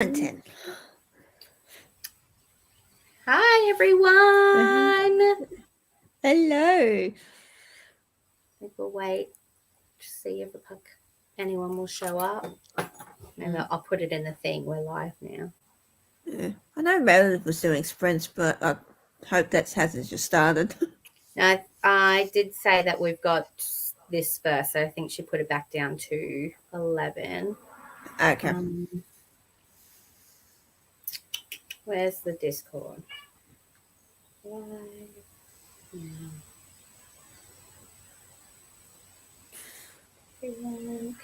10. Hi, everyone. Hello. I think we'll wait to see if anyone will show up. Maybe I'll put it in the thing. We're live now. Yeah. I know Meredith was doing sprints, but I hope that hasn't just started. Now, I did say that we've got this first, so I think she put it back down to 11. Okay. Where's the Discord? Live now. Everyone.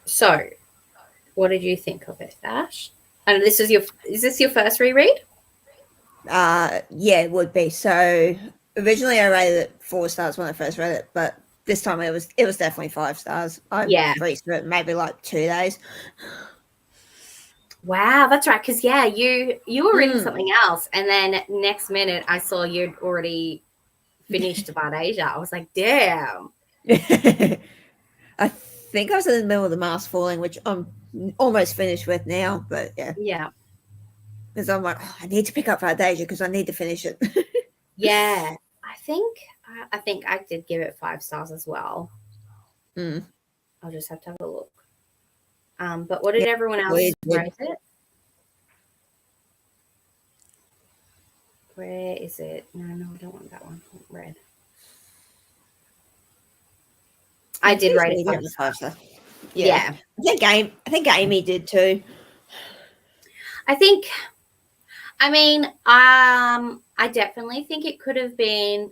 So, what did you think of it, Ash? And is this your first reread? Yeah, it would be. So originally I rated it 4 stars when I first read it, but this time it was definitely 5 stars. I breezed through it maybe like 2 days. Wow, that's right. Because you were reading something else, and then next minute I saw you'd already finished Vardaesia. I was like, damn. I think I was in the middle of The Mask Falling, which I'm almost finished with now, but yeah. Yeah. Because I'm like, I need to pick up Vardaesia because I need to finish it. Yeah, I think I did give it 5 stars as well. I'll just have to have a look. But what did everyone else rate it? Where is it? No, I don't want that one. Red. I did rate it 5 stars. Yeah. I think Amy did too. I definitely think it could have been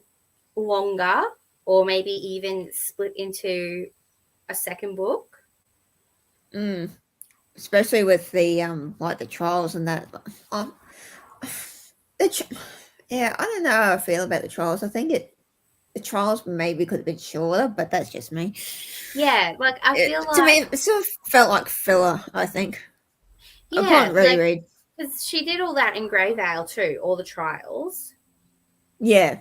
longer, or maybe even split into a second book. Especially with the like the trials and that. Yeah, I don't know how I feel about the trials. I think the trials maybe could have been shorter, but that's just me. Yeah, like I feel like to me it sort of felt like filler. I think. Yeah, upon reread, because she did all that in Grey Vale too, all the trials. Yeah.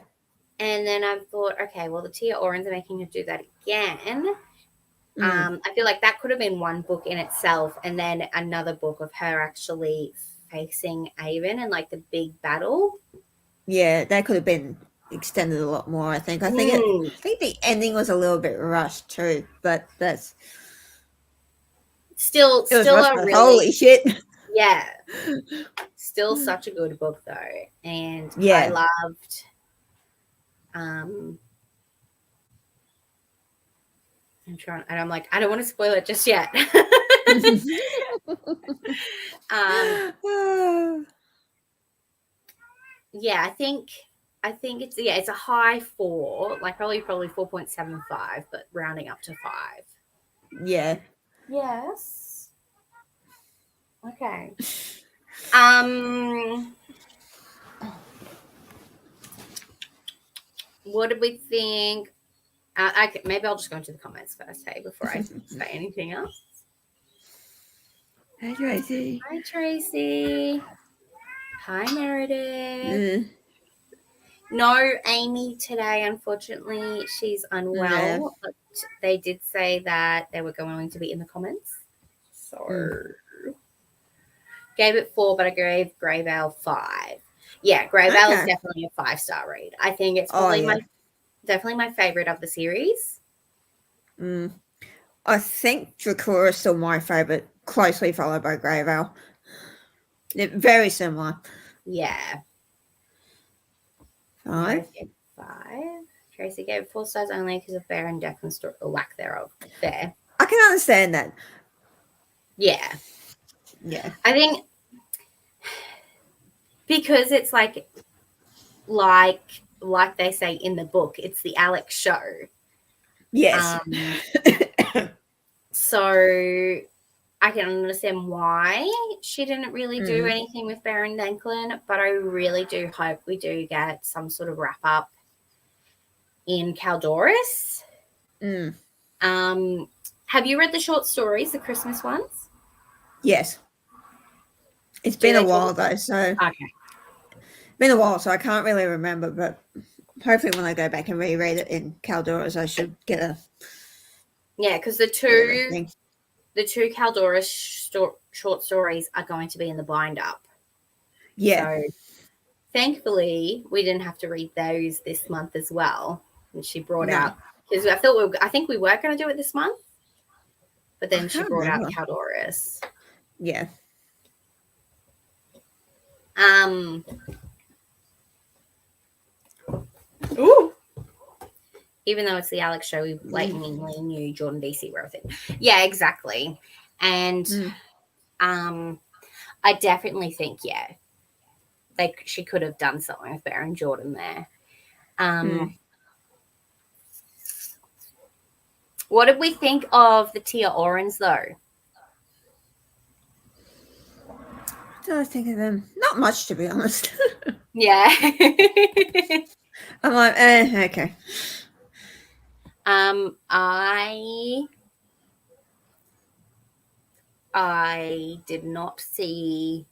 And then I thought, okay, well, the Tia Orans are making her do that again. I feel like that could have been one book in itself, and then another book of her actually facing Avon and like the big battle. Yeah, that could have been extended a lot more. I think. I think the ending was a little bit rushed too, but that's still a really holy shit. Yeah, still such a good book though, and I loved. I'm like, I don't want to spoil it just yet. Yeah, I think it's a high 4, like probably 4.75, but rounding up to 5. Yeah. Yes. Okay. What did we think? Maybe I'll just go into the comments first, hey, before I say anything else. Hi, Tracy. Hi, Tracy. Hi, Meredith. No Amy today, unfortunately. She's unwell, but they did say that they were going to be in the comments. So gave it 4, but I gave Grey Vale 5. Yeah, Grey Vale is definitely a 5-star read. I think it's probably definitely my favorite of the series. I think Dracula is still my favorite, closely followed by Grey Vale. They're very similar. Yeah. 5. 5. Tracy gave 4 stars only because of Baron Declan's story, or lack thereof. Fair. I can understand that. Yeah. I think because it's like they say in the book, it's the Alex show. Yes. So I can understand why she didn't really do anything with Baron Declan, but I really do hope we do get some sort of wrap up in Caldoris. Have you read the short stories, the Christmas ones? Yes. It's been a while though, so okay. Been a while, so I can't really remember, but hopefully when I go back and reread it in Caldora's, I should get a... Yeah, because the two Caldora short stories are going to be in the bind-up. Yeah. So thankfully, we didn't have to read those this month as well. And she brought out... Because I think we were going to do it this month, but then she brought out Caldora's. Yeah. Ooh. Even though it's the Alex show, we blatantly knew Jordan DC were a thing. Yeah, exactly. And I definitely think, like she could have done something with Bear and Jordan there. What did we think of the Tia Orans, though? What did I think of them? Not much, to be honest. Yeah. I'm like, okay. I did not see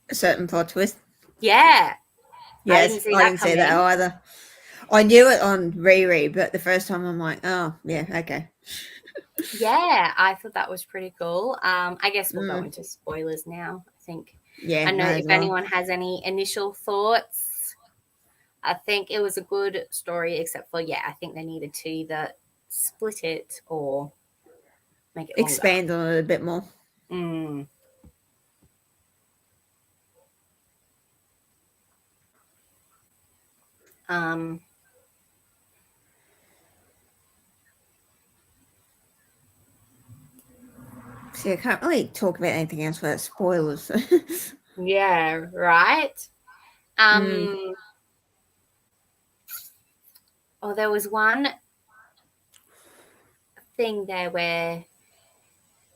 a certain plot twist. Yeah. Yes, I didn't see that either. I knew it on reread, but the first time I'm like, oh, yeah, okay. Yeah, I thought that was pretty cool. I guess we'll go into spoilers now, I think. Yeah. I know if anyone has any initial thoughts, I think it was a good story, except for, I think they needed to either split it or make it expand on it a bit more. See, I can't really talk about anything else without spoilers. Yeah, right? Oh, there was one thing there where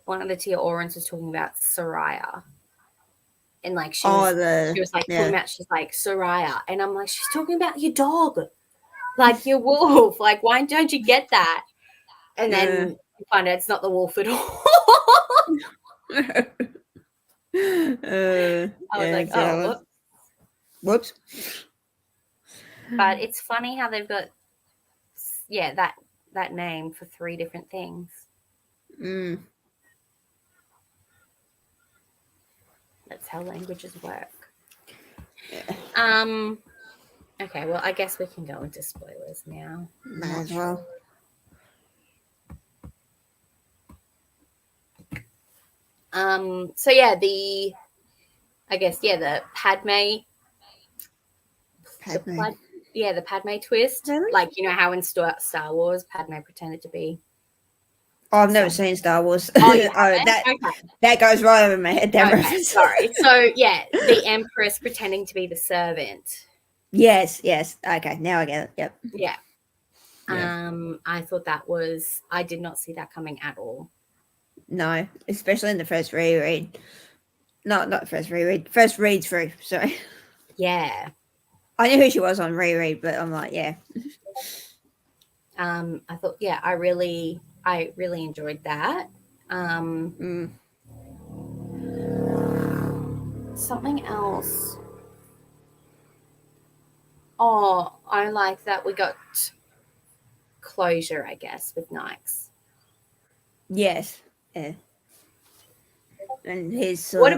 one of the Tia Orans was talking about Soraya. And like she was like talking about, she's like, Soraya. And I'm like, she's talking about your dog. Like your wolf. Like, why don't you get that? And then you find out it's not the wolf at all. I was like, oh, whoops. But it's funny how they've got that name for 3 different things. That's how languages work. Okay, well, I guess we can go into spoilers now. Might as well. So the Padme. The Padme twist. Really? Like, you know how in Star Wars, Padme pretended to be. Oh, I've never seen Star Wars. That goes right over my head. Okay, sorry. So, the Empress pretending to be the servant. Yes. Okay, now I get it. Yep. Yeah. I thought I did not see that coming at all. No, especially in the first reread. Not first reread. First read through, sorry. Yeah. I knew who she was on reread, but I'm like, yeah. I thought, I really enjoyed that. Something else. Oh, I like that we got closure, I guess, with Nikes. Yes. Yeah. And his What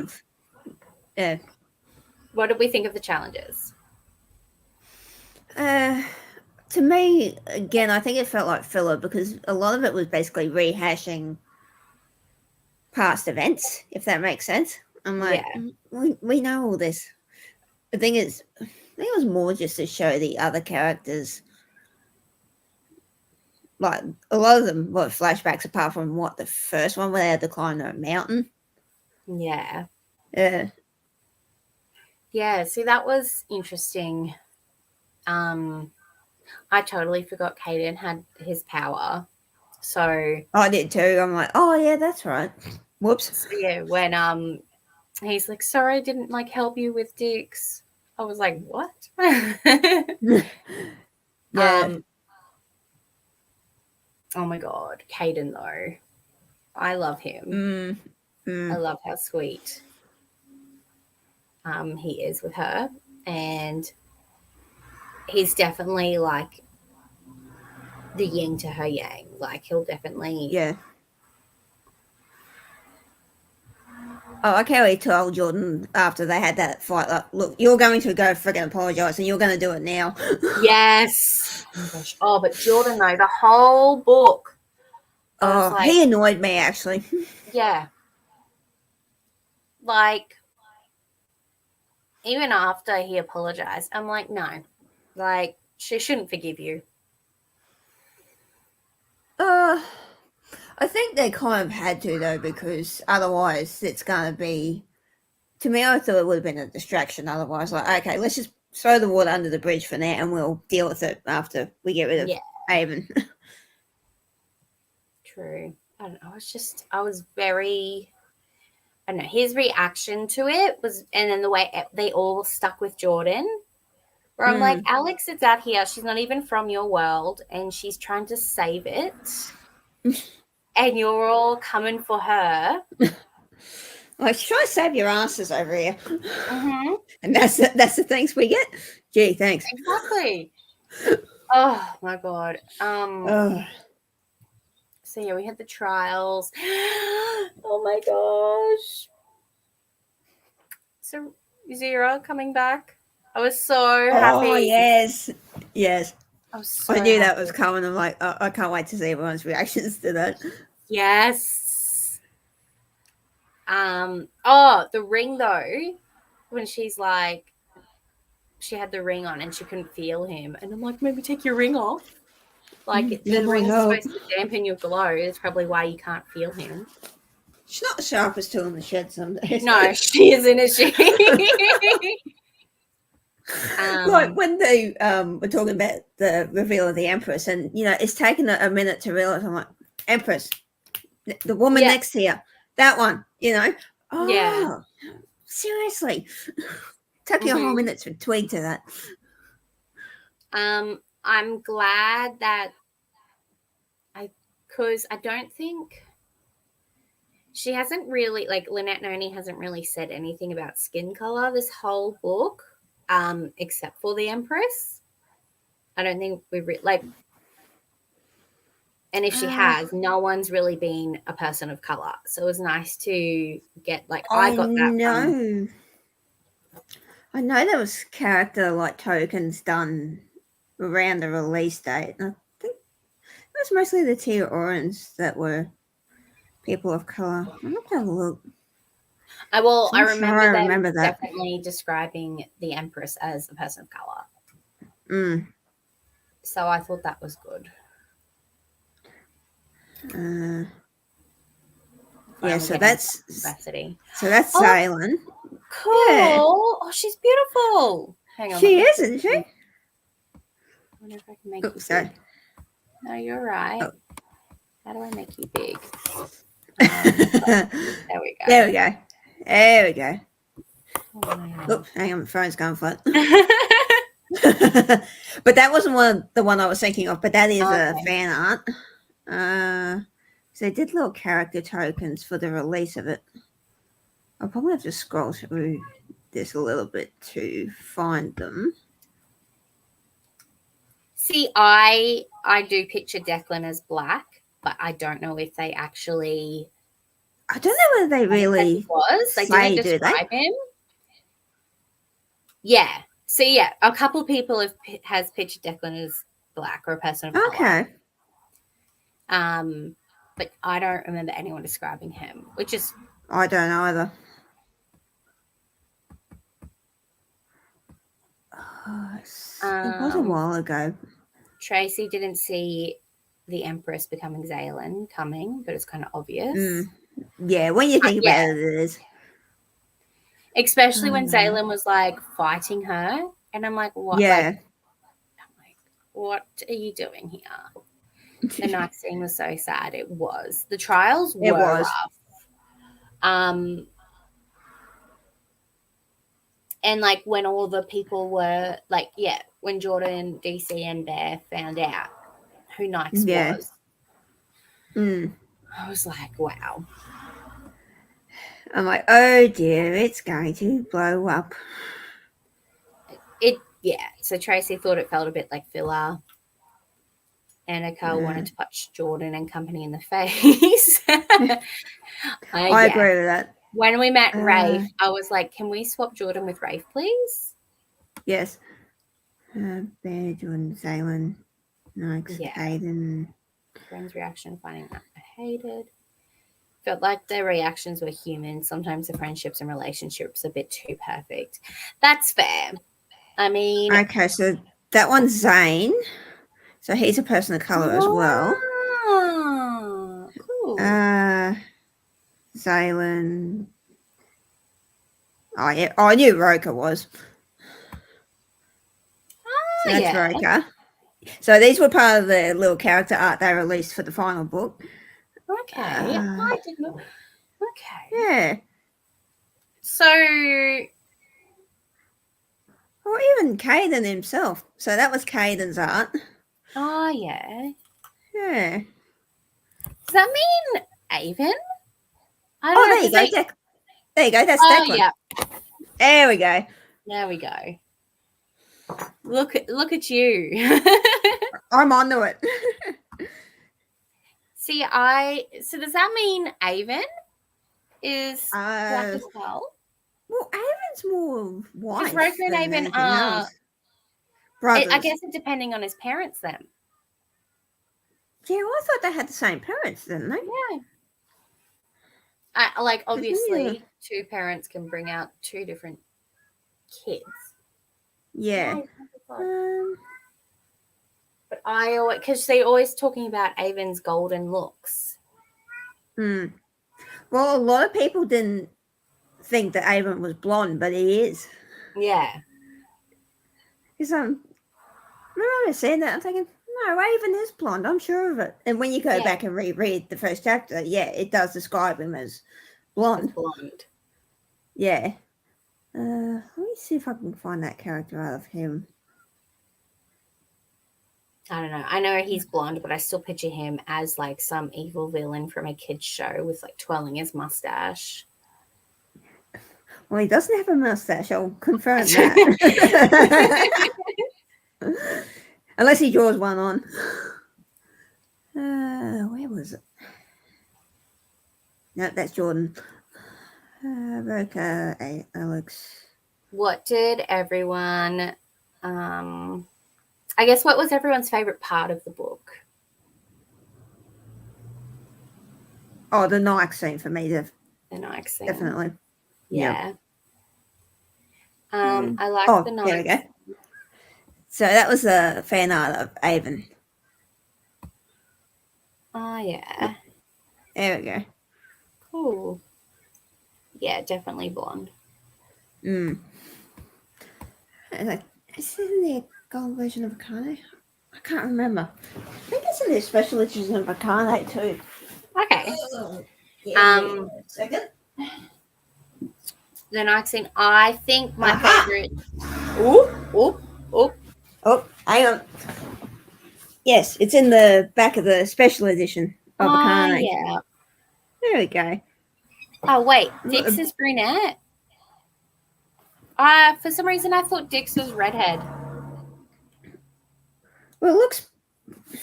did we think of the challenges? To me, again, I think it felt like filler because a lot of it was basically rehashing past events, if that makes sense. I'm like, we know all this. The thing is, I think it was more just to show the other characters. Like, a lot of them were flashbacks apart from the first one where they had to climb a mountain. Yeah. Yeah. Yeah, see, that was interesting. I totally forgot Caden had his power. So I did too. I'm like, oh yeah, that's right. Whoops. So yeah, when he's like, sorry, I didn't help you with Dix. I was like, what? Yeah. Oh my god, Caden though. I love him. I love how sweet. he is with her, and he's definitely like the yin to her yang. Like he'll definitely Oh, Kelly told Jordan after they had that fight, like, look, you're going to go friggin' apologise and you're going to do it now. Yes. Oh my gosh. Oh, but Jordan, though, the whole book. Oh, like, he annoyed me, actually. Yeah. Like, even after he apologised, I'm like, no. Like, she shouldn't forgive you. I think they kind of had to, though, because otherwise it's going to be... To me, I thought it would have been a distraction otherwise. Like, okay, let's just throw the water under the bridge for now and we'll deal with it after we get rid of Avon. True. I don't know. I was very... I don't know. His reaction to it was... And then the way they all stuck with Jordan... Where I'm like, Alex is out here. She's not even from your world, and she's trying to save it. And you're all coming for her. Like, try to save your asses over here. Mm-hmm. And that's the thanks we get. Gee, thanks. Exactly. Oh my god. So yeah, we had the trials. Oh my gosh. So Zira coming back. I was so happy. Oh, yes. I knew that was coming. I'm like, oh, I can't wait to see everyone's reactions to that. Yes. The ring though, when she's like, she had the ring on and she couldn't feel him. And I'm like, maybe take your ring off. Like, the ring's supposed to dampen your glow. That's probably why you can't feel him. She's not the sharpest tool in the shed some days. No, she isn't, is she? Like when they were talking about the reveal of the Empress, and it's taken a minute to realize. I'm like, Empress, the woman next to you, that one, Oh, seriously, took you a whole minute to tweet to that. I'm glad that because I don't think she hasn't really, like, Lynette Noni hasn't really said anything about skin color this whole book. Except for the Empress. I don't think we've and if she has, no one's really been a person of color. So it was nice to get, like, I got that. I know there was character like tokens done around the release date. I think it was mostly the Tia Orans that were people of color. I'm not gonna look. I remember that definitely describing the Empress as a person of color. So I thought that was good. So that's Zaylin. Cool. Yeah. Oh, she's beautiful. Hang on. She is, isn't she? I wonder if I can make you big. No, you're right. Oh. How do I make you big? There we go. There we go. Oh, oops, hang on, my phone's going flat. But that wasn't the one I was thinking of, but that is a fan art. So they did little character tokens for the release of it. I'll probably have to scroll through this a little bit to find them. See, I do picture Declan as black, but I don't know if they actually... I don't know whether they really They didn't describe him. Yeah. So, yeah, a couple of people has pictured Declan as black or a person of color. Okay. But I don't remember anyone describing him, which is... I don't know either. It was a while ago. Tracy didn't see the Empress becoming Zaylin coming, but it's kind of obvious. Yeah, when you think about it is. Especially when Zaylin was, like, fighting her. And I'm like, what? Yeah. What are you doing here? The night scene was so sad. It was. The trials were rough. And, like, when all the people were, like, when Jordan, DC, and Bear found out who Nyx was, I was like, wow. I'm like, oh dear, it's going to blow up. So Tracy thought it felt a bit like filler. Annika wanted to punch Jordan and company in the face. I agree with that. When we met Rafe, I was like, can we swap Jordan with Rafe, please? Yes. Bear, Jordan, Zaylin, Nikes, Hayden. Friend's reaction, finding that I hated. Felt like their reactions were human. Sometimes the friendships and relationships are a bit too perfect. That's fair. I mean... Okay, so that one's Zane. So he's a person of colour as well. Cool. Zaylin. Oh, yeah. Oh, I knew Roka was. So that's Roka. So these were part of the little character art they released for the final book. Okay. I did not. Okay. Yeah. So... Or even Caden himself. So that was Caden's art. Oh, yeah. Yeah. Does that mean Avon? I don't know. There you go. There you go. That's Declan. Yeah. There we go. There we go. Look at you. I'm onto it. See, so does that mean Avon is black as well? Well, Avon's more white. Because Roka and Avon are brothers. I guess it's depending on his parents then. Yeah, well, I thought they had the same parents, didn't they? Yeah. Obviously, two parents can bring out two different kids. Yeah. But because they're always talking about Avon's golden looks. Well, a lot of people didn't think that Avon was blonde, but he is. Yeah. Because I remember saying that, I'm thinking, no, Avon is blonde, I'm sure of it. And when you go back and reread the first chapter, it does describe him as blonde. Yeah. Let me see if I can find that character out of him. I don't know. I know he's blonde, but I still picture him as like some evil villain from a kid's show with like twirling his mustache. Well, he doesn't have a mustache. I'll confirm that. Unless he draws one on. Where was it? No, that's Jordan. Roka, Alex. What did everyone... I guess what was everyone's favourite part of the book? Oh, the Nike scene for me. The Nike scene. Definitely. Yeah. I like the Nike. There we go. So that was a fan art of Avon. Oh, yeah. There we go. Cool. Yeah, definitely blonde. Isn't there a gold version of Akane? I can't remember. I think it's in the special edition of Akane too. Okay. Second. The Nike scene. I think my favorite. Oh, hang on. Yes, it's in the back of the special edition of Akane. Yeah. There we go. Oh wait, Dix is brunette. For some reason I thought Dix was redhead. Well,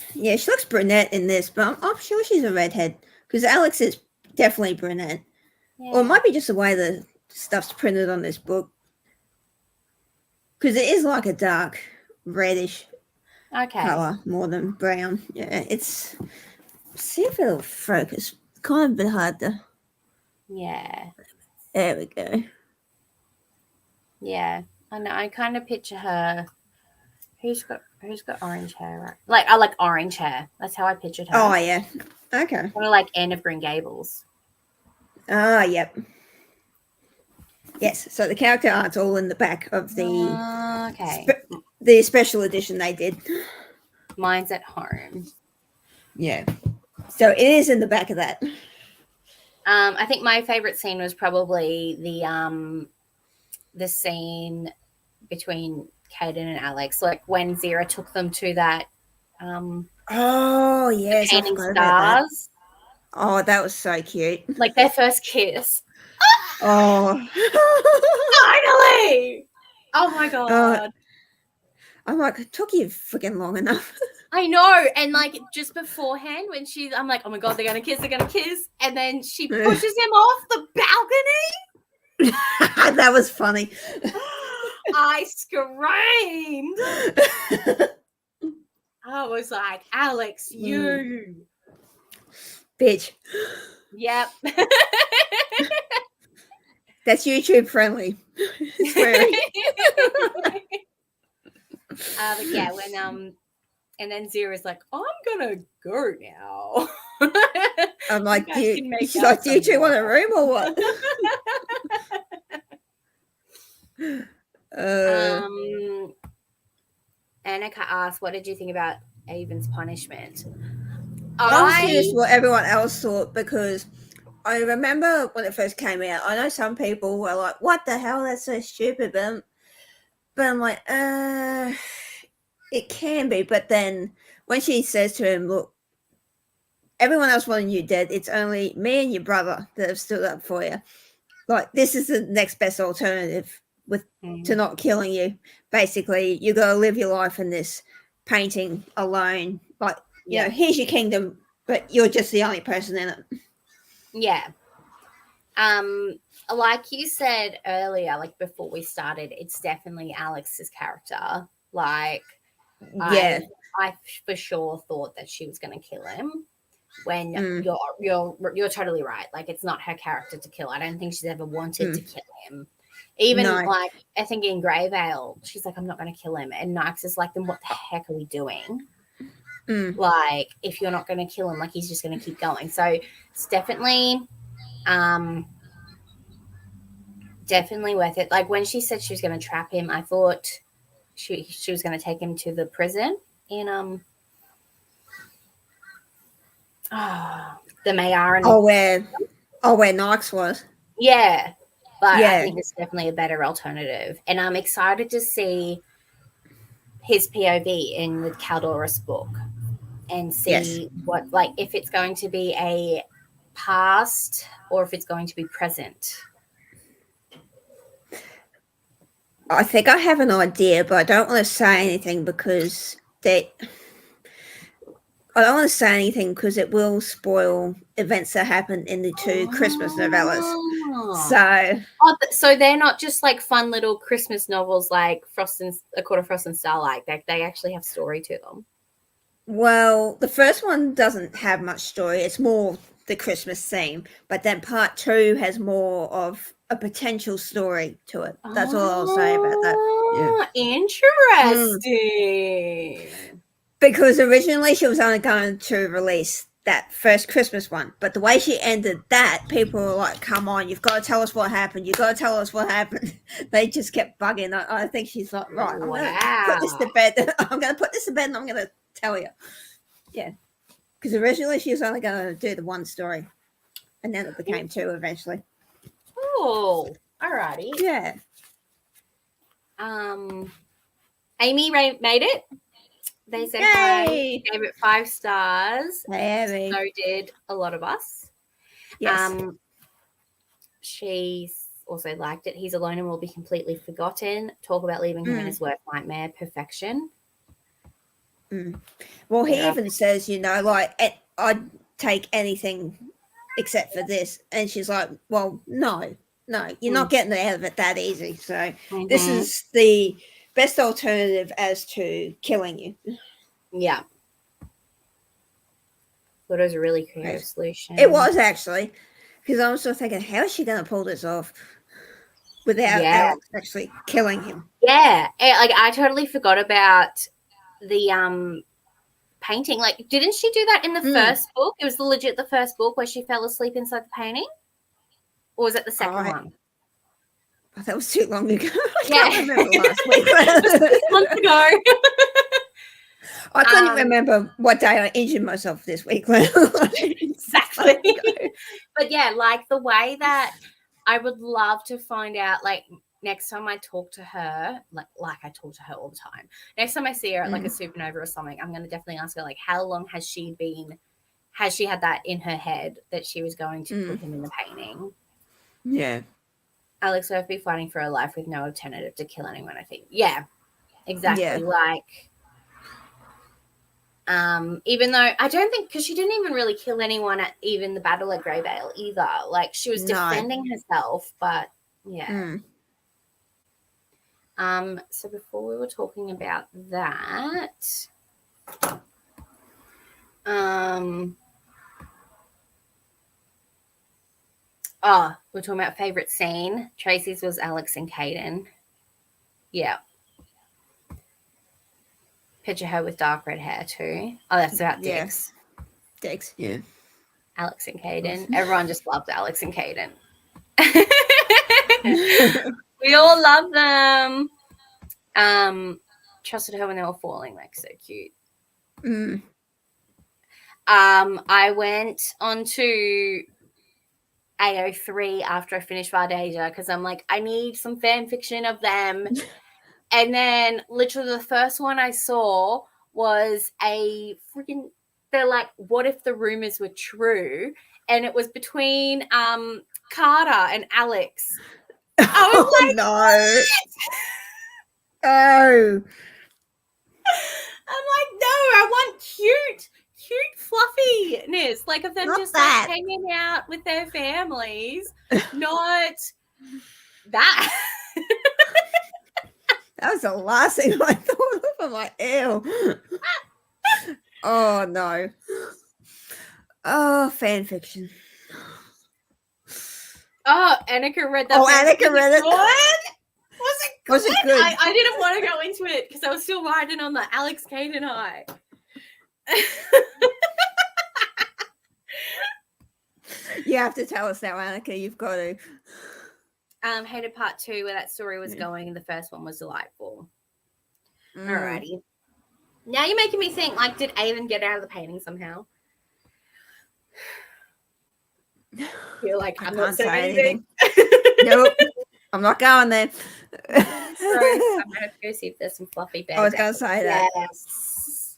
she looks brunette in this, but I'm sure she's a redhead because Alex is definitely brunette. Yeah. Or it might be just the way the stuff's printed on this book because it is like a dark reddish color more than brown. Yeah, it's... See if it'll focus. Kind of a bit hard to... Yeah. There we go. Yeah. I know. I kind of picture her... Who's got orange hair, right? Like, I like orange hair. That's how I pictured her. Oh, yeah. Okay. Kind of like Anne of Green Gables. Ah, yep. Yes, so the character art's all in the back of the the special edition they did. Mine's at home. Yeah. So it is in the back of that. I think my favorite scene was probably the scene between Caden and Alex, like when Zira took them to that oh yes, painting stars. Oh, that was so cute. Like their first kiss. Oh. Finally! Oh my God. I'm like, it took you freaking long enough. I know. And like just beforehand when I'm like, oh my God, they're going to kiss. And then she pushes him off the balcony. That was funny. I screamed. I was like, Alex, you. Bitch. Yep. That's YouTube friendly. Swearing. But yeah, when and then Zira's like, I'm gonna go now. I'm like, do you two want a room or what? Annika asked, what did you think about Avon's punishment? I'm curious what everyone else thought, because I remember when it first came out, I know some people were like, what the hell, that's so stupid, but I'm like, it can be. But then when she says to him, look, everyone else wanted you dead, it's only me and your brother that have stood up for you. Like, this is the next best alternative to not killing you. Basically, you got to live your life in this painting alone. Like, you know, here's your kingdom, but you're just the only person in it. Yeah. Like you said earlier, like before we started, it's definitely Alex's character. Like, I for sure thought that she was going to kill him. When you're totally right. Like, it's not her character to kill. I don't think she's ever wanted to kill him. Even like, I think in Greyvale, she's like, I'm not going to kill him. And Nyx is like, then what the heck are we doing? Like, if you're not going to kill him, like, he's just going to keep going. So it's definitely worth it. Like, when she said she was going to trap him, I thought she was going to take him to the prison in the Mayor. Where Knox was. Yeah. But I think it's definitely a better alternative. And I'm excited to see his POV in the Caldorus book and see what, like, if it's going to be a past or if it's going to be present. I think I have an idea, but I don't want to say anything because it will spoil events that happen in the two Christmas novellas. So they're not just like fun little Christmas novels like A Court of Frost and Starlight. They actually have story to them. Well, the first one doesn't have much story. It's more the Christmas theme. But then part 2 has more of a potential story to it. That's all I'll say about that. Yeah. Interesting. Because originally she was only going to release that first Christmas one, but the way she ended that, people were like, come on, you've got to tell us what happened. You've got to tell us what happened. They just kept bugging. I think she's like, right, I'm going to put this to bed. I'm going to put this to bed and I'm going to tell you. Yeah. Because originally she was only going to do the one story, and then it became 2 eventually. Oh, alrighty. Yeah. Amy made it. They said hi, gave it 5 stars. Hey, so did a lot of us. Yes. She also liked it. He's alone and will be completely forgotten. Talk about leaving him in his worst nightmare. Perfection. Well, he even says, you know, like, I'd take anything except for this. And she's like, well, no, you're not getting out of it that easy. So this is the best alternative as to killing you. Yeah. Thought it was a really creative solution. It was, actually, because I was still thinking, how is she going to pull this off without Alex actually killing him? Yeah. Like, I totally forgot about the painting. Like, didn't she do that in the first book? It was legit the first book where she fell asleep inside the painting? Or was it the second one? Oh, that was too long ago. I can't remember last week. Just 6 months ago. I couldn't remember what day I injured myself this week. Exactly. But yeah, like the way that I would love to find out, like, next time I talk to her, like I talk to her all the time. Next time I see her at like a supernova or something, I'm going to definitely ask her, like, how long has she had that in her head that she was going to put him in the painting? Yeah. Alex would be fighting for her life with no alternative to kill anyone, I think. Yeah, exactly. Yeah. Like, even though I don't think, because she didn't even really kill anyone at even the battle at Greyvale either. Like, she was defending herself, but yeah. So before we were talking about that, we're talking about favorite scene. Tracy's was Alex and Caden. Yeah. Picture her with dark red hair too. Oh, that's about Dix. Dix, yeah. Alex and Caden. Everyone just loved Alex and Caden. We all love them. Trusted her when they were falling, like, so cute. I went on to AO3 after I finished Vardaesia because I'm like, I need some fan fiction of them. And then literally the first one I saw was they're like, what if the rumors were true? And it was between Carter and Alex. I was like, no. What? Oh. I'm like, no, I want cute fluffiness, like of them not just like hanging out with their families, not that. That was the last thing I thought of. I'm like, ew. Oh no. Oh, fan fiction. Oh, Annika read that. Oh, Annika read it. Was it good? I didn't want to go into it because I was still riding on the Alex Caden high. You have to tell us now, Annika. You've got to. Hated part 2 where that story was going, and the first one was delightful. Alrighty. Now you're making me think, like, did Avon get out of the painting somehow? You're like, I'm not saying anything. Nope. I'm not going there. I'm going to go see if there's some fluffy bears. I was going to say that. Yes.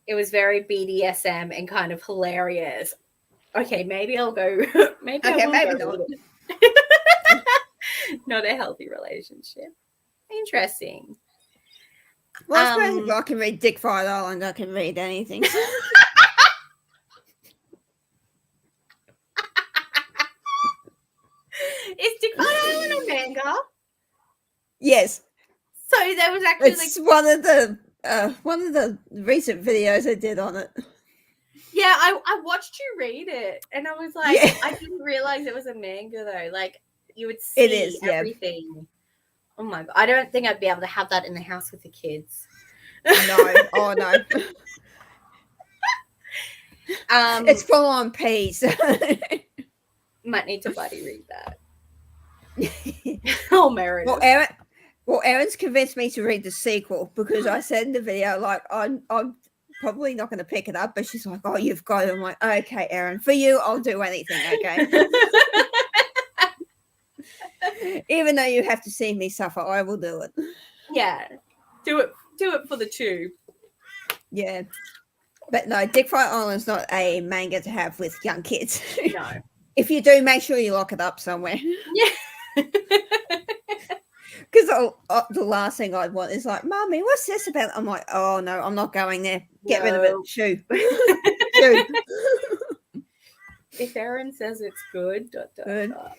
It was very BDSM and kind of hilarious. Okay, maybe I'll go. Maybe not. Not a healthy relationship. Interesting. Well, I suppose if I can read Dick Fight Island, I can read anything. Is Dick Fight Island a manga? Yes. So there was actually it's one of the recent videos I did on it. Yeah, I watched you read it, and I was like, I didn't realize it was a manga though. Like, you would see everything. Yeah. Oh my god, I don't think I'd be able to have that in the house with the kids. No, oh no. It's full on peas. Might need to bloody read that. Oh, Meredith. Well, Erin's convinced me to read the sequel because I said in the video, like, I'm probably not going to pick it up, but she's like, oh, you've got it. I'm like, okay, Erin, for you, I'll do anything, okay? Even though you have to see me suffer, I will do it. Yeah, do it for the tube. Yeah. But no, Dick Fight Island's not a manga to have with young kids. No. If you do, make sure you lock it up somewhere. Yeah. Because the last thing I'd want is like, Mommy, what's this about? I'm like, oh no, I'm not going there. Get rid of it. Shoo. Shoo. If Erin says it's good, good. I don't know.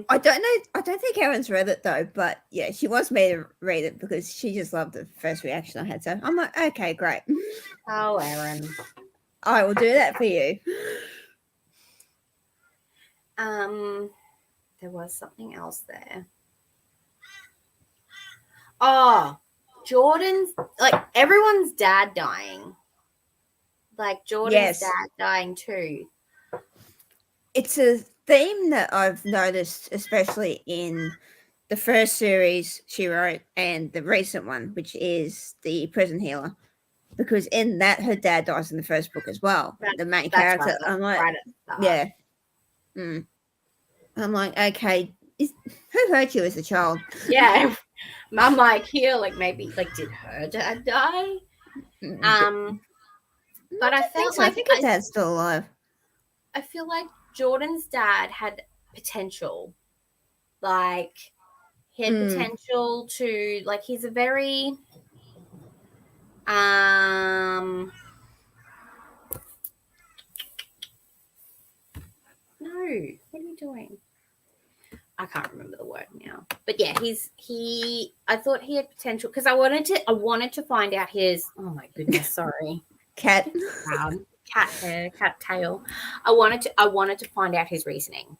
I don't think Erin's read it though, but yeah, she wants me to read it because she just loved the first reaction I had. So I'm like, okay, great. Oh, Erin, I will do that for you. There was something else there. Oh, Jordan's, like, everyone's dad dying. Like, Jordan's dad dying too. It's a theme that I've noticed, especially in the first series she wrote and the recent one, which is The Prison Healer. Because in that, her dad dies in the first book as well. The main character. Right, I'm like, yeah. I'm like, okay, who hurt you as a child? Yeah. I'm like, here, like, maybe, like, did her dad die? But I felt like... I think her dad's still alive. I feel like Jordan's dad had potential. Like, he had potential to, like, he's a very, no, what are you doing? I can't remember the word now, but yeah, I thought he had potential because I wanted to find out his, oh my goodness, sorry. Cat hair, cat tail. I wanted to find out his reasoning.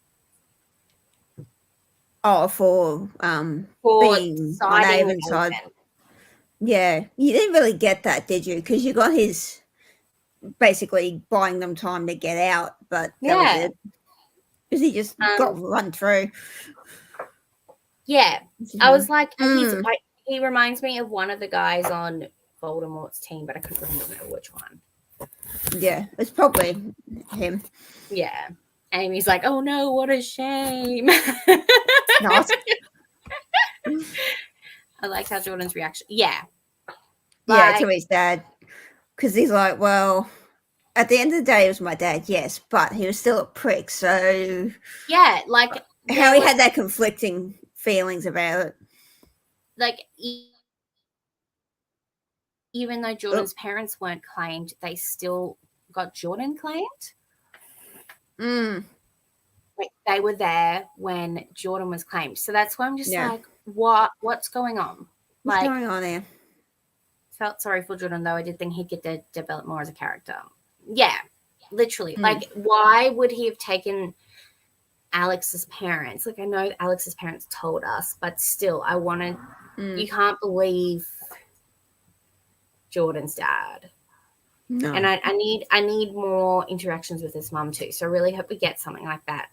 Oh, for being on Avon's side. Yeah, you didn't really get that, did you? Because you got his basically buying them time to get out, but that was it. Because he just got run through. Yeah, I was like, he reminds me of one of the guys on Voldemort's team, but I couldn't remember which one. Yeah, it's probably him. Yeah. Amy's like, oh no, what a shame. Not. I like how Jordan's reaction. Yeah. Yeah, to his dad. Because he's like, well, at the end of the day, it was my dad, yes, but he was still a prick, so. Yeah, like. How he had that conflicting feelings about it. Like, even though Jordan's parents weren't claimed, they still got Jordan claimed. Like, they were there when Jordan was claimed. So that's why I'm just like, what's going on? What's going on there? Felt sorry for Jordan, though. I did think he'd get to develop more as a character. Yeah, literally. Like, why would he have taken Alex's parents? Like, I know Alex's parents told us, but still, I wanted. You can't believe Jordan's dad. No. And I need more interactions with his mum too. So I really hope we get something like that.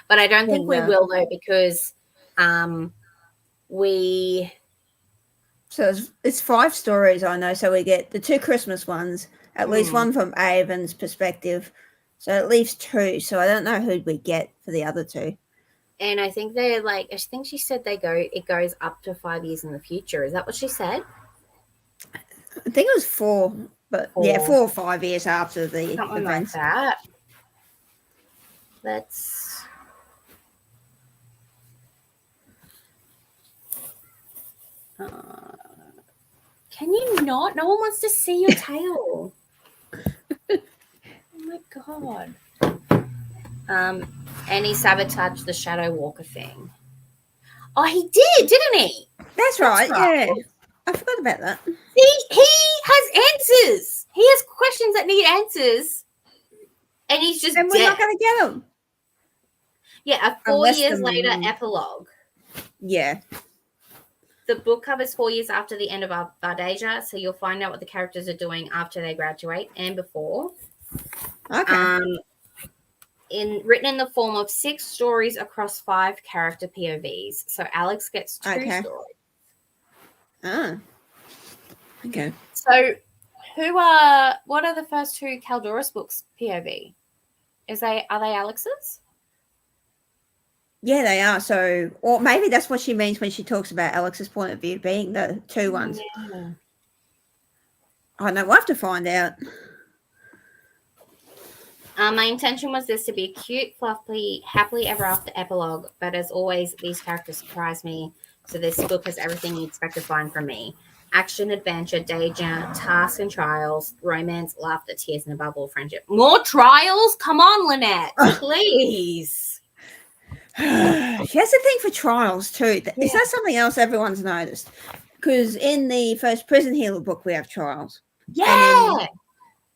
But I don't think we will, though, because So it's 5 stories, I know. So we get the 2 Christmas ones, at least one from Avon's perspective. So at least 2. So I don't know who we get for the other 2. And I think they're like, I think she said it goes up to 5 years in the future. Is that what she said? I think it was 4, but 4 or 5 years after the something events. Like that. Let's. Can you not? No one wants to see your tail. Oh my god. And he sabotaged the Shadow Walker thing. Oh, he did, didn't he? That's right. Yeah. I forgot about that. See, he has answers. He has questions that need answers. And he's just And we're not going to get them. Yeah, a 4 years later epilogue. Yeah. The book covers 4 years after the end of Vardaesia, so you'll find out what the characters are doing after they graduate and before. Okay. Written in the form of 6 stories across 5 character POVs. So Alex gets 2 stories. Ah. Okay. So what are the first 2 Caldoris books POV? Are they Alex's? Yeah, they are. So, or maybe that's what she means when she talks about Alex's point of view being the 2 ones. Yeah. I don't know. We'll have to find out. My intention was this to be a cute, fluffy, happily ever after epilogue, but as always, these characters surprise me. So this book has everything you expect to find from me. Action, adventure, danger, tasks and trials, romance, laughter, tears, and above all, friendship. More trials? Come on, Lynette, please. She has a thing for trials too. Yeah. Is that something else everyone's noticed? Because in the first Prison Healer book, we have trials. Yeah. And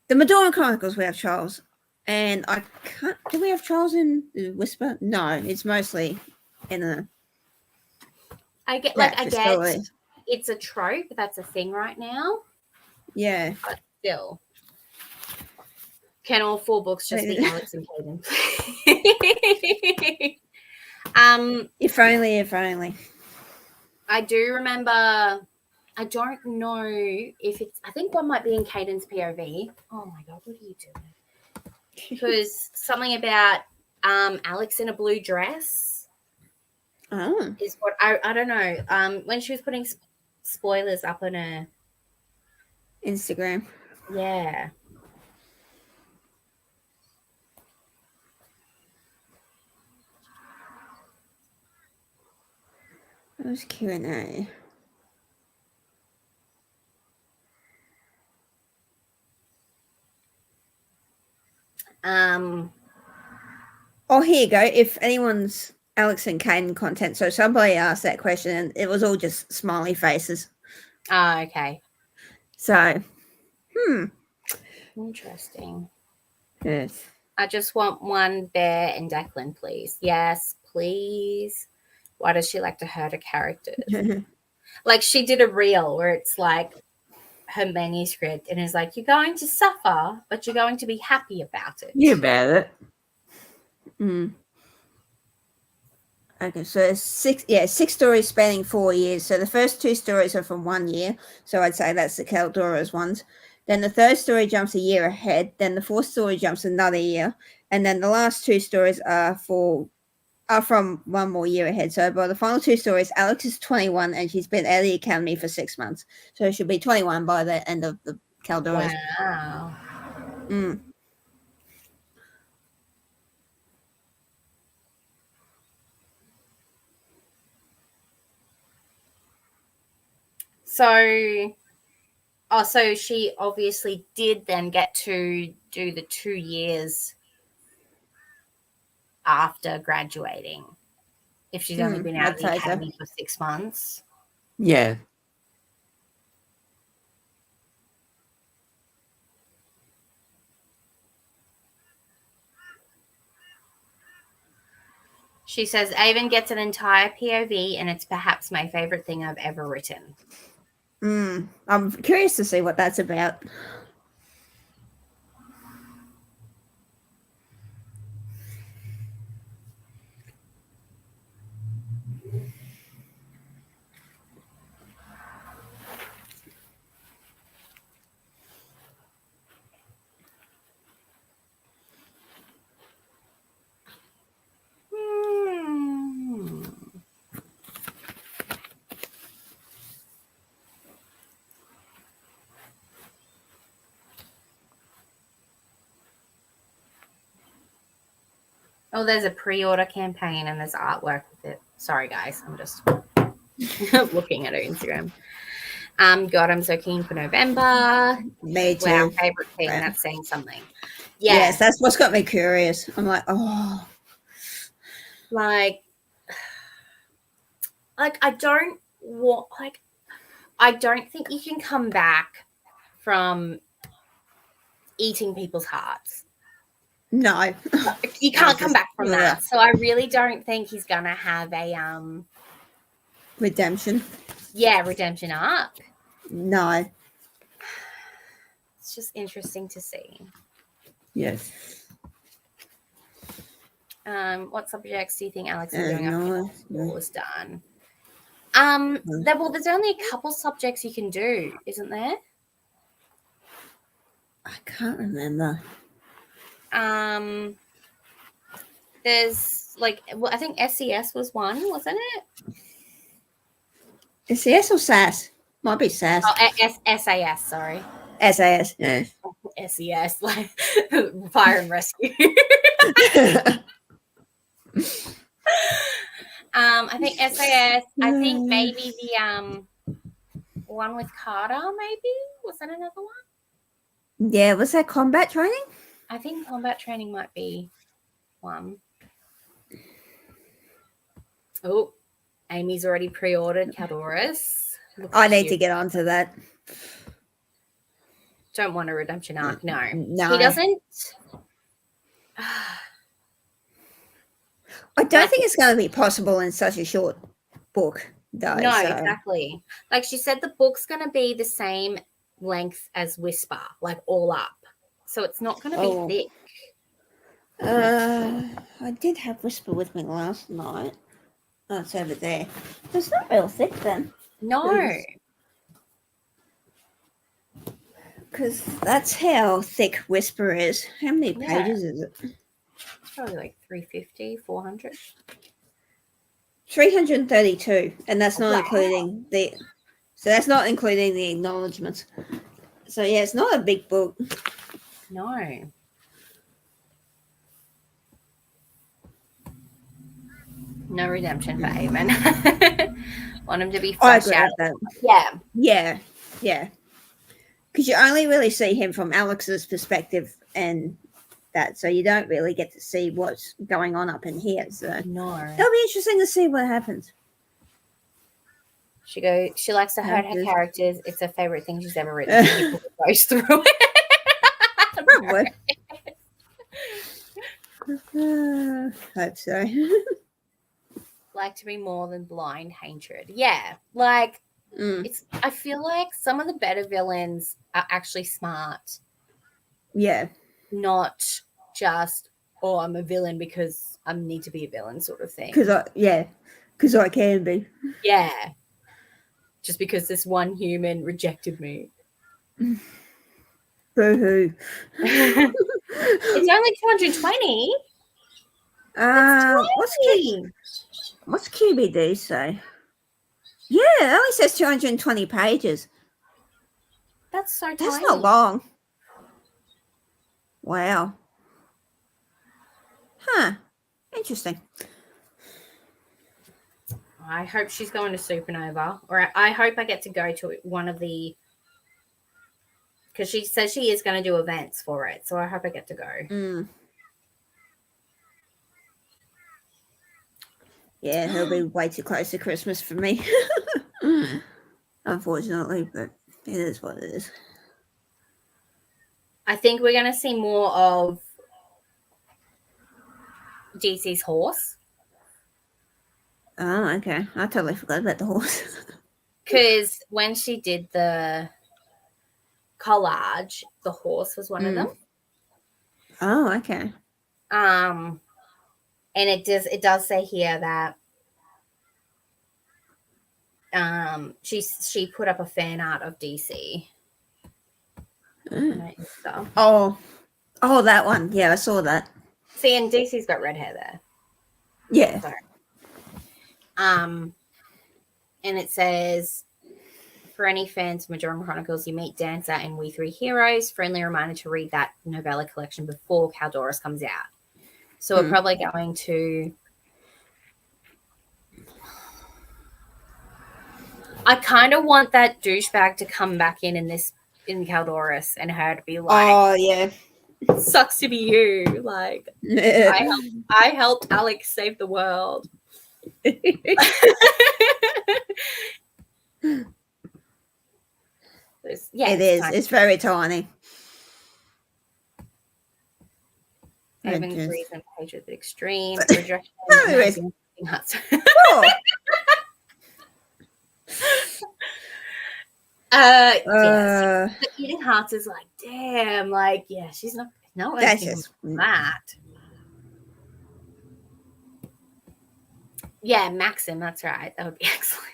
the Madonna Chronicles, we have trials. And I can't. Do we have trials in Whisper? No, it's mostly in a. I get it's a trope. That's a thing right now. Yeah. But still. Can all 4 books just be Alex and Caden? If only. I do remember. I don't know if it's. I think one might be in Caden's POV. Oh my god, what are you doing? Because something about Alex in a blue dress. Oh. Is what I don't know. When she was putting spoilers up on her Instagram. Yeah. Where's Q&A? Oh, here you go. If anyone's Alex and Caden content, so somebody asked that question and it was all just smiley faces. Oh, okay. So, Interesting. Yes. I just want one Bear and Declan, please. Yes, please. Why does she like to hurt her characters? Like she did a reel where it's like her manuscript and is like, you're going to suffer, but you're going to be happy about it. You about it. Okay, so it's six stories spanning 4 years. So the first 2 stories are from 1 year. So I'd say that's the Caldora's ones. Then the third story jumps a year ahead. Then the fourth story jumps another year. And then the last 2 stories are from 1 more year ahead. So by the final 2 stories, Alex is 21 and she's been out of the academy for 6 months. So she'll be 21 by the end of the Caldora's. Wow. So she obviously did then get to do the 2 years after graduating. If she's only been out of the academy for 6 months. Yeah. She says, Avon gets an entire POV and it's perhaps my favorite thing I've ever written. I'm curious to see what that's about. Oh, there's a pre-order campaign and there's artwork with it. Sorry, guys. I'm just looking at her Instagram. God, I'm so keen for November. Me too. Wow, favorite thing. That's saying something. Yeah. Yes, that's what's got me curious. I'm like, oh. Like I don't think you can come back from eating people's hearts. No. You can't come back from that. So I really don't think he's gonna have a redemption. Yeah, redemption arc. No. It's just interesting to see. Yes. What subjects do you think Alex is doing no. after school is done? There's only a couple subjects you can do, isn't there? I can't remember. There's I think SES was one, wasn't it? SES or SAS? Might be SAS. Oh, SAS, sorry. SAS, yeah. SES, like fire and rescue. I think SAS. I think maybe the one with Carter. Maybe was that another one? Yeah, was that combat training? I think combat training might be one. Oh, Amy's already pre-ordered Caldora's. I need to get onto that. Don't want a redemption arc. No. No. He doesn't. I don't think it's going to be possible in such a short book, though. No, exactly. Like she said, the book's going to be the same length as Whisper, like all up. So it's not going to be thick. I did have Whisper with me last night. Oh, it's over there. It's not real thick then. No. Because that's how thick Whisper is. How many pages is it? It's probably like 350, 400. 332, and that's not including the. So that's not including the acknowledgements. So yeah, it's not a big book. No. No redemption for Avon. Want him to be I fresh agree out. with that. Yeah. Yeah. Because you only really see him from Alex's perspective and that, so you don't really get to see what's going on up in here. So No. it'll be interesting to see what happens. She likes to hurt her characters. It's her favorite thing she's ever written. He probably goes through it. Probably. Hope so. Like to be more than blind hatred. Yeah. Like I feel like some of the better villains are actually smart. Yeah. Not just, oh, I'm a villain because I need to be a villain sort of thing. Because I can be. Yeah. Just because this one human rejected me. Boo-hoo. It's only 220. What's QBD say? Yeah, it only says 220 pages. That's so tiny. That's not long. Wow. Huh. Interesting. I hope she's going to Supernova, or I hope I get to go to one of the, because she says she is going to do events for it, so I hope I get to go. Yeah, it'll be way too close to Christmas for me. Unfortunately, but it is what it is. I think we're going to see more of DC's horse. Oh, okay. I totally forgot about the horse. Because when she did the collage, the horse was one of them. Oh, okay. And it does say here that she put up a fan art of DC. Oh, that one. Yeah, I saw that. See, and DC's got red hair there. Yeah. So, and it says, for any fans of Majoran Chronicles, you meet Dancer and We Three Heroes. Friendly reminder to read that novella collection before Caldoris comes out. So we're probably going to. I kind of want that douchebag to come back in Caldoris and her to be like, oh yeah, sucks to be you. Like, I helped Alex save the world. It is. It's very tiny. Even reason page with extreme. Yes. The eating hearts is like, damn, like, yeah, she's not that's just that. Yeah, Maxim, that's right. That would be excellent.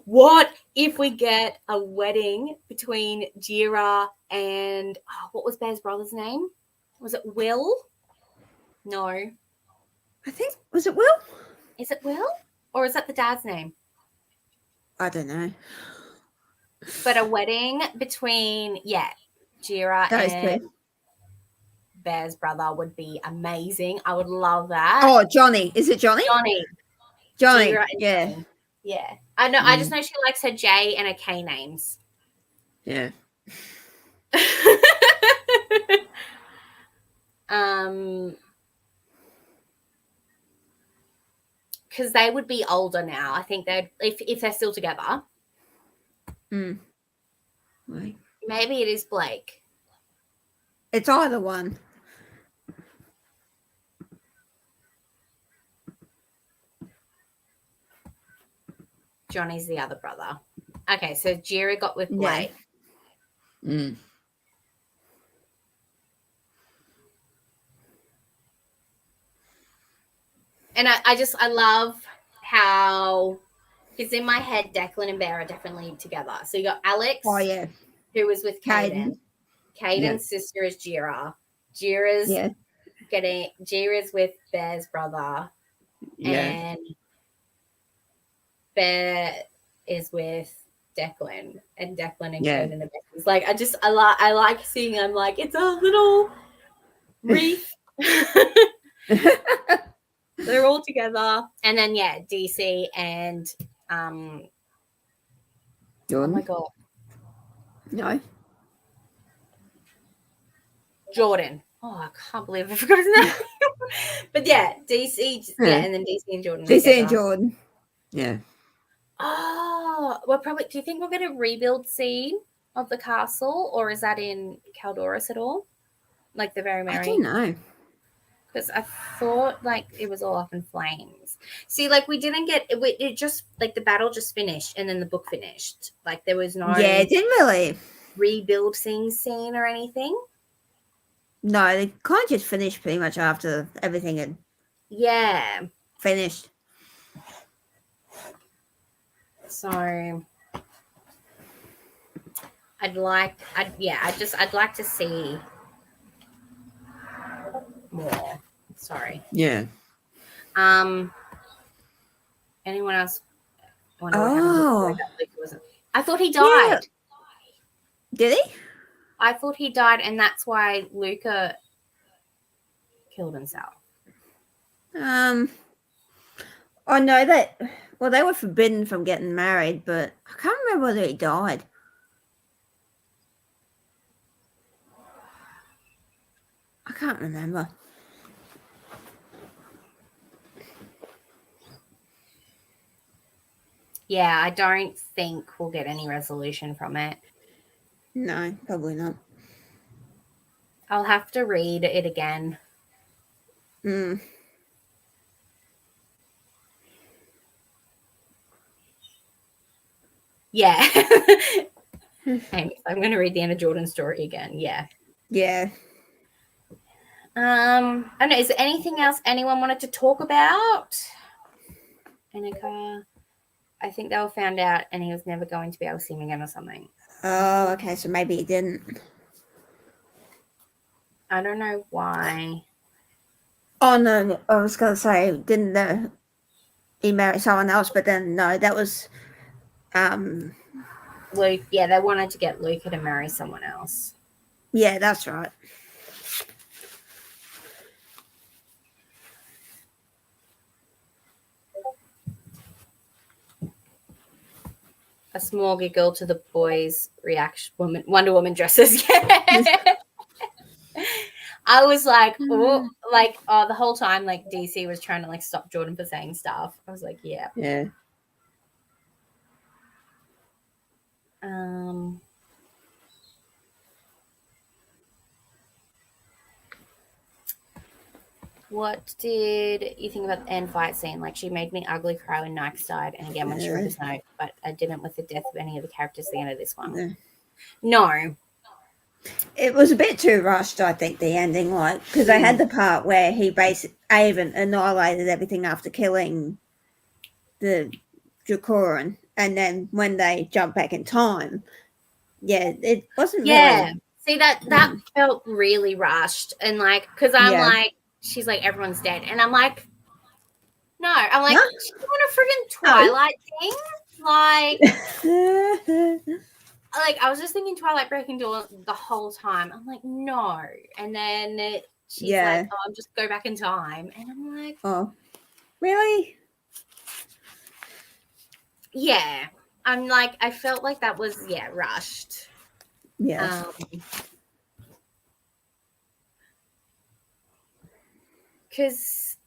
What if we get a wedding between Jira and what was Bear's brother's name? Was it Will? No. I think, was it Will? Is it Will? Or is that the dad's name? I don't know. But a wedding between, Jira and Bear's brother would be amazing. I would love that. Oh, Johnny. Is it Johnny? Johnny. Yeah. Johnny. Yeah. I know. I just know she likes her J and her K names. Yeah. Because they would be older now. I think they'd if they're still together. Right. Maybe it is Blake. It's either one. Johnny's the other brother. Okay, so Jira got with Blake. Yeah. And I love how, because in my head, Declan and Bear are definitely together. So you got Alex. Oh, yeah. Who was with Caden. Caden's sister is Jira. Jira's with Bear's brother. Yeah. And Bear is with Declan. And Declan and Caden are besties. Like, I like seeing them, like, it's a little wreath. They're all together. And then, yeah, DC and Jordan? oh my God. No. Jordan. Oh, I can't believe I forgot his name. But yeah, DC, yeah, and then DC and Jordan. DC together. and Jordan. Yeah. Oh, well, probably. Do you think we'll get a rebuild scene of the castle, or is that in Caldoris at all? Like the very merry? I don't know. Because I thought like it was all up in flames. See, like we didn't get it. Just like the battle just finished, and then the book finished. Like there was no it didn't really rebuild scene or anything. No, they kind of just finished pretty much after everything had finished. So I'd like to see more. Sorry. Yeah. Anyone else? Oh. I thought he died. Yeah. Did he? I thought he died, and that's why Luca killed himself. I know that. Well, they were forbidden from getting married, but I can't remember whether he died. I can't remember. Yeah, I don't think we'll get any resolution from it. No, probably not. I'll have to read it again. Yeah. I'm going to read the Anna Jordan story again. Yeah. Yeah. I don't know. Is there anything else anyone wanted to talk about? Annika, I think they all found out, and he was never going to be able to see him again or something. Oh, okay. So maybe he didn't. I don't know why. Oh no, I was going to say, didn't he marry someone else? But then no, that was Luke. Yeah, they wanted to get Luca to marry someone else. Yeah, that's right. A small giggle to the boys' reaction. Wonder Woman dresses. Yeah. I was like, oh, the whole time, like DC was trying to like stop Jordan for saying stuff. I was like, yeah. Yeah. What did you think about the end fight scene? Like, she made me ugly cry when Nike died, and again when she wrote his note, but I didn't with the death of any of the characters at the end of this one. No. It was a bit too rushed, I think, the ending, like, because they had the part where he basically Avon annihilated everything after killing the Dracoran, and then when they jump back in time, it wasn't really. See, that felt really rushed, and like, because I'm like, she's like, everyone's dead, and I'm like, no, I'm like, she's doing a friggin' Twilight thing, like. Like, I was just thinking Twilight Breaking Dawn the whole time. I'm like, no. And then she's like, oh, just go back in time. And I'm like, oh, really? Yeah. I'm like, I felt like that was, rushed. Yeah. Because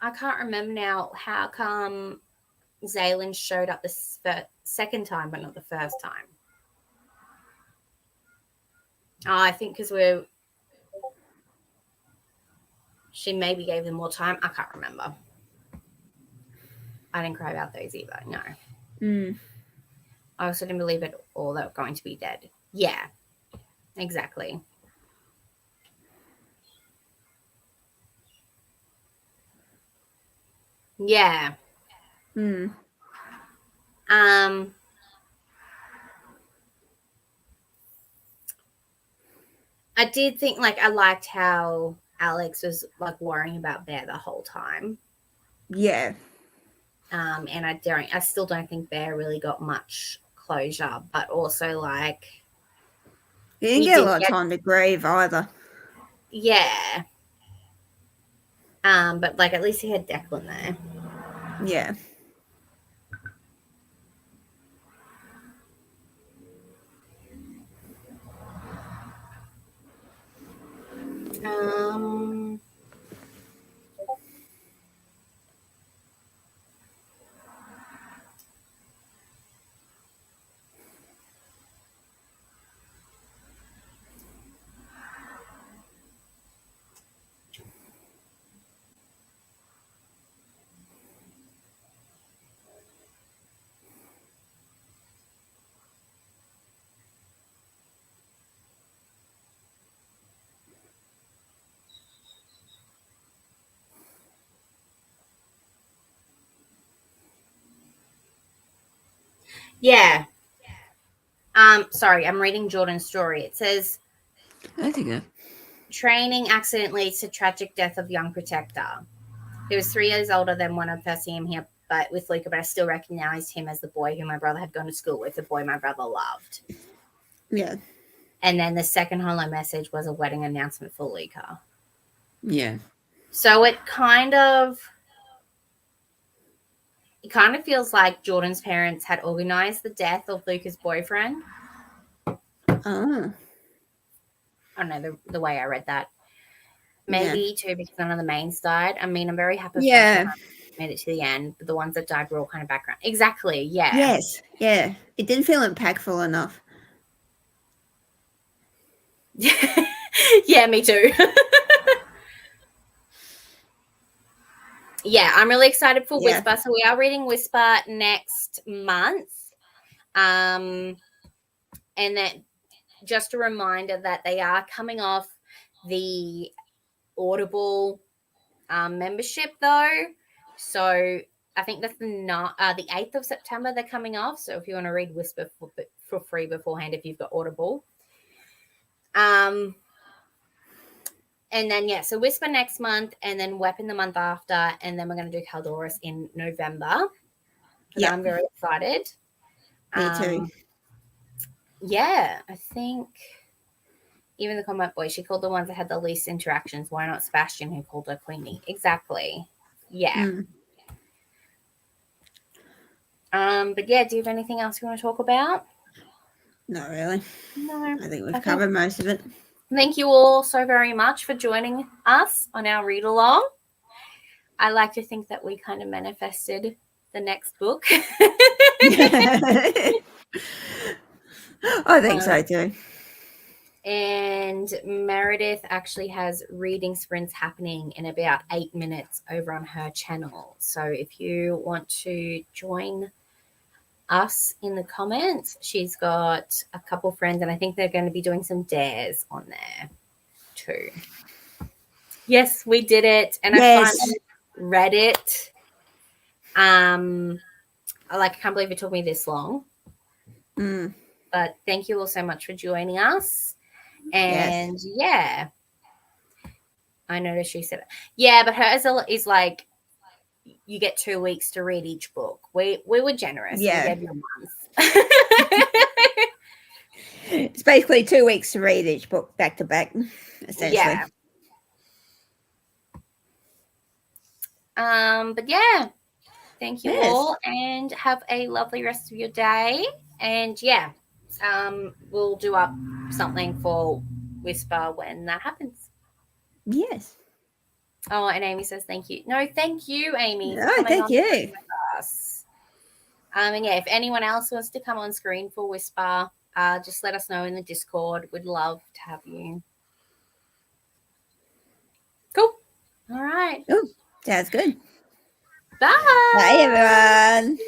I can't remember now how come Zaylin showed up the second time, but not the first time. Oh, I think because she maybe gave them more time. I can't remember. I didn't cry about those either. No. I also didn't believe at all they were going to be dead. Yeah, exactly. Yeah. I did think, like, I liked how Alex was, like, worrying about Bear the whole time. Yeah. And I still don't think Bear really got much closure, but also, like, he didn't get a lot of time to grieve either. Yeah. But like at least he had Declan there. Yeah. Yeah. Sorry, I'm reading Jordan's story. It says, I think so. training accident leads to tragic death of young protector. He was 3 years older than when I first see him here, but with Luca, but I still recognized him as the boy who my brother had gone to school with, the boy my brother loved. Yeah. And then the second holo message was a wedding announcement for Luca. Yeah. So it kind of feels like Jordan's parents had organized the death of Luca's boyfriend. Oh. I don't know the way I read that. Maybe too, because none of the mains died. I mean, I'm very happy Yeah. made it to the end, but the ones that died were all kind of background. Exactly. Yeah. Yes. Yeah. It didn't feel impactful enough. Yeah, me too. Yeah, I'm really excited for Whisper. So we are reading Whisper next month. And that just a reminder that they are coming off the Audible membership though. So I think that's the 8th of September they're coming off. So if you want to read Whisper for free beforehand, if you've got Audible. And then, so Whisper next month, and then Weapon the month after, and then we're going to do Caldoris in November. Yeah, I'm very excited. Me too. Yeah, I think even the Combat Boy, she called the ones that had the least interactions. Why not Sebastian, who called her Queenie? Exactly. Yeah. But yeah, do you have anything else you want to talk about? Not really. No. I think we've covered most of it. Thank you all so very much for joining us on our read along. I like to think that we kind of manifested the next book. I think so too. And Meredith actually has reading sprints happening in about 8 minutes over on her channel. So if you want to join us in the comments, she's got a couple friends, and I think they're going to be doing some dares on there too. Yes, we did it, and I finally read it. I can't believe it took me this long. But thank you all so much for joining us. And I noticed she said it. Yeah, but hers is like you get 2 weeks to read each book. We were generous. Yeah. We gave you a month. It's basically 2 weeks to read each book back to back, essentially. Yeah. But yeah, thank you all, and have a lovely rest of your day. And we'll do up something for Whisper when that happens. Yes. Oh, and Amy says thank you. No, thank you, Amy. No, thank you. With us. And if anyone else wants to come on screen for Whisper, just let us know in the Discord. We'd love to have you. Cool. All right. Oh, sounds good. Bye. Bye, everyone.